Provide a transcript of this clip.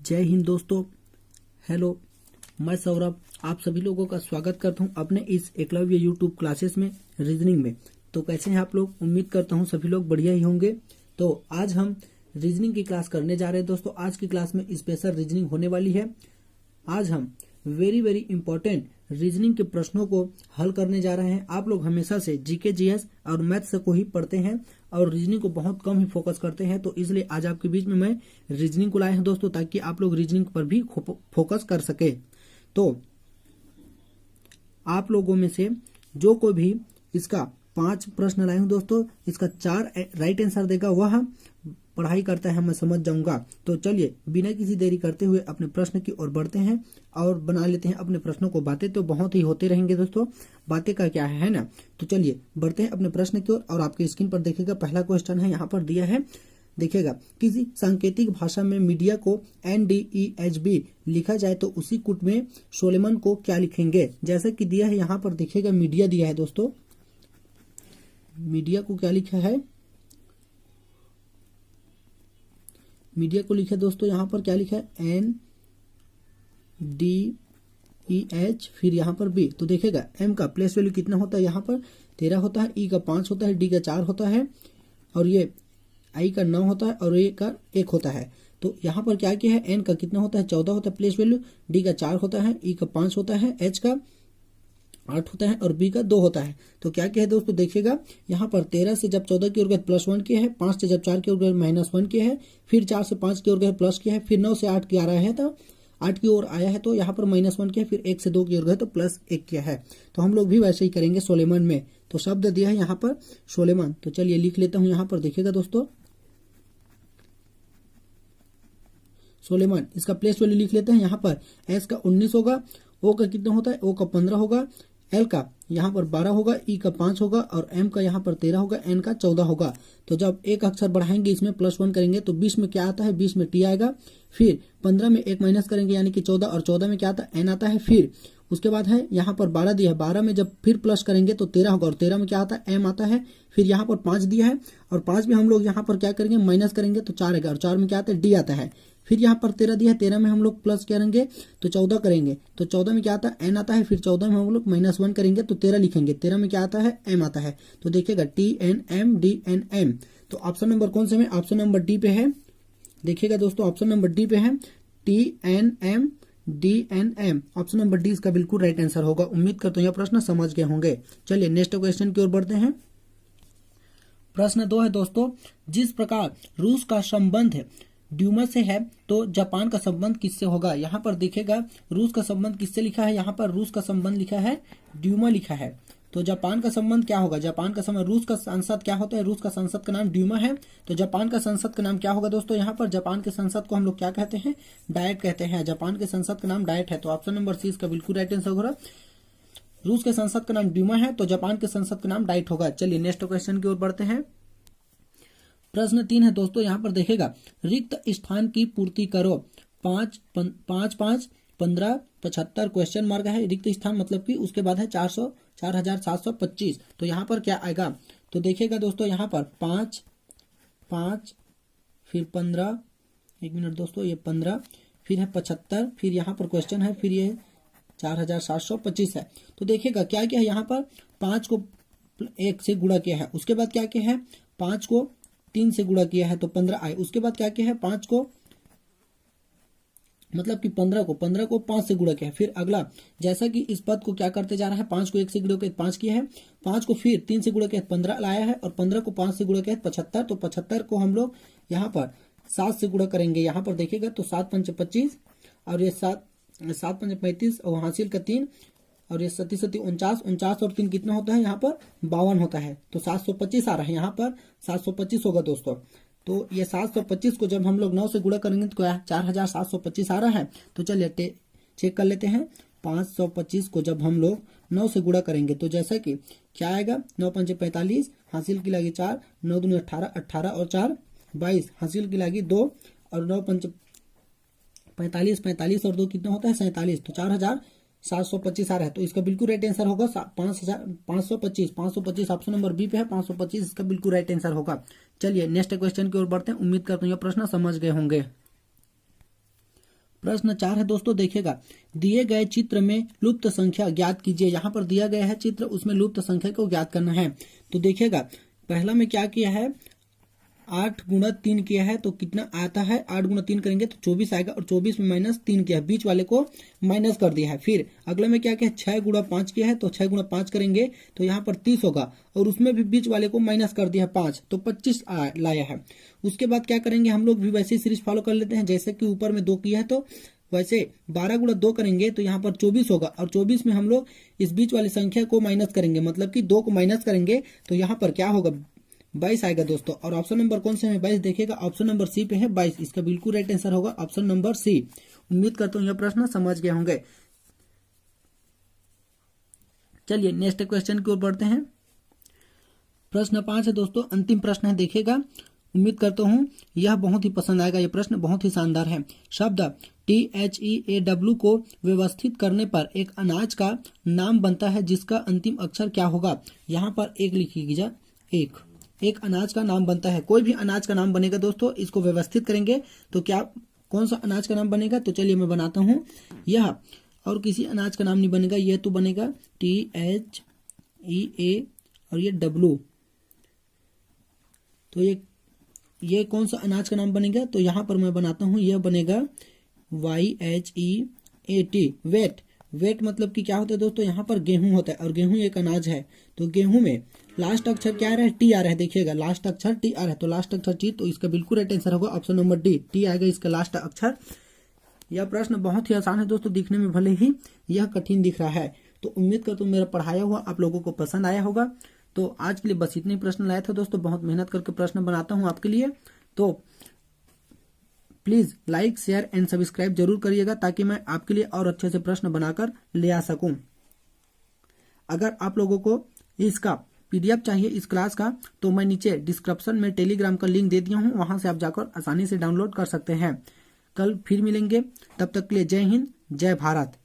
जय हिंद दोस्तों। हेलो, मैं सौरभ आप सभी लोगों का स्वागत करता हूं अपने इस एकलव्य यूट्यूब क्लासेस में रीजनिंग में। तो कैसे हैं आप लोग? उम्मीद करता हूं सभी लोग बढ़िया ही होंगे। तो आज हम रीजनिंग की क्लास करने जा रहे हैं दोस्तों। आज की क्लास में स्पेशल रीजनिंग होने वाली है। आज हम वेरी इंपॉर्टेंट रीजनिंग के प्रश्नों को हल करने जा रहे हैं। आप लोग हमेशा से जीके जीएस और मैथ्स को ही पढ़ते हैं और रीजनिंग को बहुत कम ही फोकस करते हैं, तो इसलिए आज आपके बीच में मैं रीजनिंग को लाया हूं दोस्तों, ताकि आप लोग रीजनिंग पर भी फोकस कर सके। तो आप लोगों में से जो कोई भी इसका 5 प्रश्न लाए हूं दोस्तों, इसका 4 राइट आंसर देगा वह पढ़ाई करता है, मैं समझ जाऊंगा। तो चलिए बिना किसी देरी करते हुए अपने प्रश्न की ओर बढ़ते हैं और बना लेते हैं अपने प्रश्नों को। बातें तो बहुत ही होते रहेंगे दोस्तों, बातें का क्या है ना। तो चलिए बढ़ते हैं अपने प्रश्न की ओर। और आपके स्क्रीन पर देखिएगा पहला क्वेश्चन है, यहाँ पर दिया है, देखिएगा, किसी सांकेतिक भाषा में मीडिया को NDEHB लिखा जाए तो उसी कुट में सोलेमन को क्या लिखेंगे? जैसे कि दिया है यहाँ पर देखिएगा, मीडिया दिया है दोस्तों। मीडिया को क्या लिखा है? मीडिया को लिखा दोस्तों, यहाँ पर क्या लिखा है? NDEH फिर यहाँ पर B। तो देखिएगा M का प्लेस वैल्यू कितना होता है? यहाँ पर 13 होता है, E का 5 होता है, D का 4 होता है, और ये I का 9 होता है और A का 1 होता है। तो यहाँ पर क्या किया है? N का कितना होता है? 14 होता है प्लेस वैल्यू, D का 4 होता है, E का 5 होता है, H का 8 होता है और B का 2 होता है। तो क्या किया है दोस्तों? देखिएगा यहाँ पर 13 से जब 14 की ओर गए +1 किया है, 5 से जब 4 की ओर गए -1 किया है, फिर 4 से 5 की ओर गए प्लस किया है, फिर 9 से 8 की आ रहा है तो 8 की ओर आया है तो यहाँ पर -1 किया, फिर 1 से 2 की ओर गए तो +1 किया है। तो हम लोग भी वैसे ही करेंगे सोलेमन में। तो शब्द दिया है यहाँ पर सोलेमन। तो चलिए लिख लेता हूँ यहाँ पर, देखिएगा दोस्तों, सोलेमन। इसका प्लेस वैल्यू लिख लेते हैं। यहाँ पर एस का 19 होगा, ओ का कितना होता है? ओ का 15 होगा, एल का यहाँ पर 12 होगा, ई का 5 होगा और एम का यहाँ पर 13 होगा, एन का 14 होगा। तो जब एक अक्षर बढ़ाएंगे इसमें +1 करेंगे तो 20 में क्या आता है? 20 में टी आएगा। फिर 15 में 1 माइनस करेंगे यानी कि 14, और 14 में क्या आता है? एन आता है। फिर उसके बाद है यहाँ पर 12 दिया है, 12 में जब फिर प्लस करेंगे तो 13 होगा और 13 में क्या आता है? एम आता है। फिर यहाँ पर 5 दिया है और 5 में हम लोग यहाँ पर क्या करेंगे? माइनस करेंगे तो 4 आएगा और 4 में क्या आता है? डी आता है। फिर यहाँ पर 13 दिया है, 13 में हम लोग प्लस करेंगे तो 14 करेंगे तो 14 में क्या आता है? एन आता है। फिर 14 में हम लोग -1 करेंगे तो 13 लिखेंगे, 13 में क्या आता है? एम आता है। तो देखिएगा TNMDNM। तो ऑप्शन नंबर कौन से में? ऑप्शन नंबर डी पे है। देखिएगा दोस्तों, ऑप्शन नंबर डी पे है TNMDNM। ऑप्शन नंबर डी इसका बिल्कुल राइट आंसर होगा। उम्मीद करता हूँ यह प्रश्न समझ गए होंगे। चलिए नेक्स्ट क्वेश्चन की ओर बढ़ते हैं। प्रश्न 2 है दोस्तों, जिस प्रकार रूस का संबंध ड्यूमा से है तो जापान का संबंध किससे होगा? यहाँ पर देखिएगा रूस का संबंध किससे लिखा है? यहाँ पर रूस का संबंध लिखा है, ड्यूमा लिखा है। तो जापान का संबंध क्या होगा? जापान का संबंध, रूस का सांसद क्या होता है? रूस का संसद का नाम ड्यूमा है। तो जापान का संसद का नाम क्या होगा दोस्तों? यहाँ पर जापान के संसद को हम लोग क्या कहते हैं? डायट कहते हैं। जापान के संसद का नाम डायट है। तो ऑप्शन नंबर सी इसका बिल्कुल राइट आंसर होगा। रूस के संसद का नाम ड्यूमा है तो जापान के संसद का नाम डाइट होगा। चलिए नेक्स्ट क्वेश्चन की ओर बढ़ते हैं। प्रश्न 3 है दोस्तों, यहाँ पर देखेगा, रिक्त स्थान की पूर्ति करो। 5 5 5 15 75 क्वेश्चन मार्क है। रिक्त स्थान मतलब कि उसके बाद है 4725। तो यहाँ पर क्या आएगा? तो देखिएगा दोस्तों, यहाँ पर 5 5 फिर 15, 1 मिनट दोस्तों, ये 15 फिर है 75, फिर यहाँ पर क्वेश्चन है, फिर ये 4725 है। तो देखिएगा क्या क्या है, यहाँ पर 5 को 1 से गुणा किया है, उसके बाद क्या किया है? 5 को 3 से गुणा किया है तो 15 आए। उसके बाद क्या किया है? 5 को मतलब कि 15 को 5 से गुणा किया है। फिर अगला, जैसा कि इस पद को क्या करते जा रहा है? 5 को 1 से गुणा किया 5 किया है, 5 को फिर 3 से गुणा किया 15 लाया है, और 15 को 5 से गुणा किया 75। तो 75 को हम लोग यहाँ पर 7 से गुणा करेंगे। यहाँ पर देखिएगा तो 7 5 25 और ये 7 5 35 और हासिल का 3 और ये 37 49 और 3 कितना होता है? यहाँ पर 52 होता है। तो 725 आ रहा है, यहाँ पर 725 होगा दोस्तों। तो ये 725 को जब हम लोग 9 से गुणा करेंगे तो क्या 4725 आ रहा है। तो चलिए चेक कर लेते हैं। 525 को जब हम लोग 9 से गुणा करेंगे तो जैसा कि क्या आएगा? 9 5 45, हासिल की लागी 4, 9 दूनी 18, 18 और 4 22, हासिल की लागी 2 और 9 5 45, 45 और 2 कितना होता है? 47। तो 4725 आ रहा है। तो इसका बिल्कुल राइट आंसर होगा 525 ऑप्शन नंबर बी पे है। 525 इसका बिल्कुल राइट आंसर होगा। चलिए नेक्स्ट क्वेश्चन की ओर बढ़ते हैं। उम्मीद करता हूँ यह प्रश्न समझ गए होंगे। प्रश्न 4 है दोस्तों, देखिएगा दिए गए चित्र में लुप्त संख्या ज्ञात कीजिए। यहाँ पर दिया गया है चित्र, उसमें लुप्त संख्या को ज्ञात करना है। तो देखिएगा पहला में क्या किया है, 8 गुणा 3 किया है तो कितना आता है, 8 गुणा 3 करेंगे तो 24 आएगा और 24 में -3 किया है, बीच वाले को माइनस कर दिया है। फिर अगले में क्या किया है, 6 गुणा 5 किया है तो 6 गुणा 5 करेंगे तो यहाँ पर 30 होगा और उसमें भी बीच वाले को माइनस कर दिया है 5 तो 25 लाया है। उसके बाद क्या करेंगे, हम लोग भी वैसे ही सीरीज फॉलो कर लेते हैं, जैसे कि ऊपर में 2 किया है तो वैसे 12 गुणा 2 करेंगे तो यहाँ पर 24 होगा और 24 में हम लोग इस बीच वाली संख्या को माइनस करेंगे, मतलब कि 2 को माइनस करेंगे तो यहाँ पर क्या होगा, 22 आएगा दोस्तों। और ऑप्शन नंबर कौन से में 22 देखिएगा, ऑप्शन नंबर सी पे है 22, इसका बिल्कुल राइट आंसर होगा ऑप्शन नंबर सी। उम्मीद करता हूँ यह प्रश्न समझ गए होंगे। चलिए नेक्स्ट क्वेश्चन की ओर बढ़ते हैं। प्रश्न 5 है दोस्तों, अंतिम प्रश्न है, देखिएगा उम्मीद करता हूँ यह बहुत ही पसंद आएगा। यह प्रश्न बहुत ही शानदार है। शब्द THEAW को व्यवस्थित करने पर एक अनाज का नाम बनता है जिसका अंतिम अक्षर क्या होगा। यहाँ पर एक लिखिएगा, एक अनाज का नाम बनता है, कोई भी अनाज का नाम बनेगा दोस्तों, इसको व्यवस्थित करेंगे तो क्या कौन सा अनाज का नाम बनेगा, तो चलिए मैं बनाता हूँ। यह और किसी अनाज का नाम नहीं बनेगा, यह तो बनेगा THEA और ये W, तो ये कौन सा अनाज का नाम बनेगा, तो यहाँ पर मैं बनाता हूँ, यह बनेगा WHEAT, वेट मतलब कि क्या होता है दोस्तों, यहाँ पर गेहूं होता है और गेहूं एक अनाज है। तो गेहूं में लास्ट अक्षर क्या आ रहा है, टी आ रहा है, देखिएगा लास्ट अक्षर टी आ रहा है, तो लास्ट अक्षर टी, तो इसका बिल्कुल राइट आंसर होगा ऑप्शन नंबर डी, टी आएगा इसका लास्ट अक्षर। यह प्रश्न बहुत ही आसान है दोस्तों, दिखने में भले ही यह कठिन दिख रहा है। तो उम्मीद करता हूँ मेरा पढ़ाया हुआ आप लोगों को पसंद आया होगा। तो आज के लिए बस इतने प्रश्न लाया था दोस्तों, बहुत मेहनत करके प्रश्न बनाता हूँ आपके लिए। तो please like share and subscribe जरूर करिएगा ताकि मैं आपके लिए और अच्छे से प्रश्न बनाकर ले आ सकूं। अगर आप लोगों को इसका PDF चाहिए इस क्लास का, तो मैं नीचे डिस्क्रिप्शन में टेलीग्राम का लिंक दे दिया हूं, वहां से आप जाकर आसानी से डाउनलोड कर सकते हैं। कल फिर मिलेंगे, तब तक के लिए जय हिंद जय भारत।